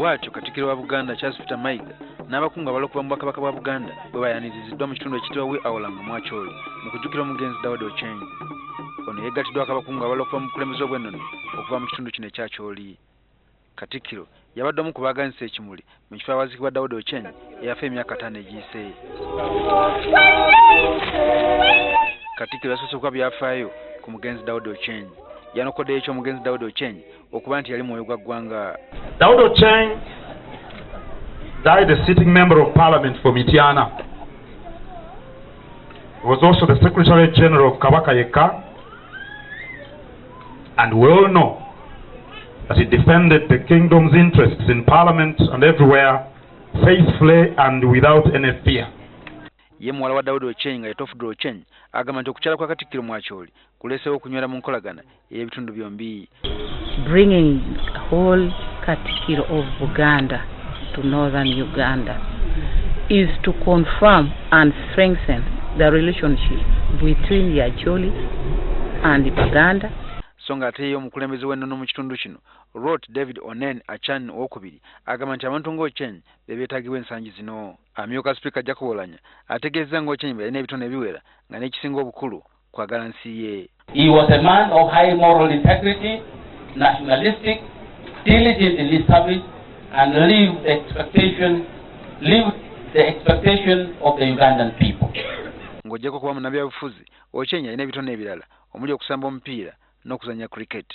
bwatyo Katikkiro wa Buganda Charles Peter Mayiga n'abakungu abalokubwa mu Bwakabaka bwa Buganda bwe bayaniriziddwa mu kitundu ekitibwa we Awolanga Mwacholi mu kujjukira omugenzi Daudi Ochieng. Ono yeegatiddwako abakungu abalokubwa mu bukulembeze obw'ennono okuva mu kitundu kino ekya Kyoli. Katikkiro yabadde omu ku baaganisa ekimuli mu kifo awaziikibwa Daudi Ochieng eyafa emyaka 5 egiyise. Katikkiro yasoose okuwa byafaayo ku mugenzi Daudi Ochieng. Yanokoddeyo ekyomugenzi Daudi Ochieng okuba nti yali mwoyo gwa ggwanga. Daudi Ochieng died a sitting member of parliament for Mityana. He was also the Secretary General of Kabaka Yekka, and we all know that he defended the kingdom's interests in parliament and everywhere, faithfully and without any fear. Ye muwala wa Daudi Ochieng Yetofudde Ochieng agamba nti okukyala kwa Katikkiro Mwacholi kuleesewo okunywera mu nkolagana ey'ebitundu byombi. Bringing whole Katikkiro of Buganda to northern Uganda is to confirm and strengthen the relationship between Yacholi and Buganda. Songa ate y'omukulembeze w'ennono mu kitundu kino Rot David Onen Achan II agamba nti abantu ng'Ochieng be beetaagibwa ensangi zino. Amyuka Sipiika Jacob Oulanyah ategeezza ng'Ochieng yalina ebitone ebiwera nga n'ekisinga obukulu kwagala nsi ye. He was a man of high moral integrity, nationalistic, diligent in his service, and lived the expectation of the Ugandan people. Ng'oggyeko kuba munnabyabufuzi, Ochieng yalina ebitone ebirala omuli okusamba omupiira n'okuzannya cricket.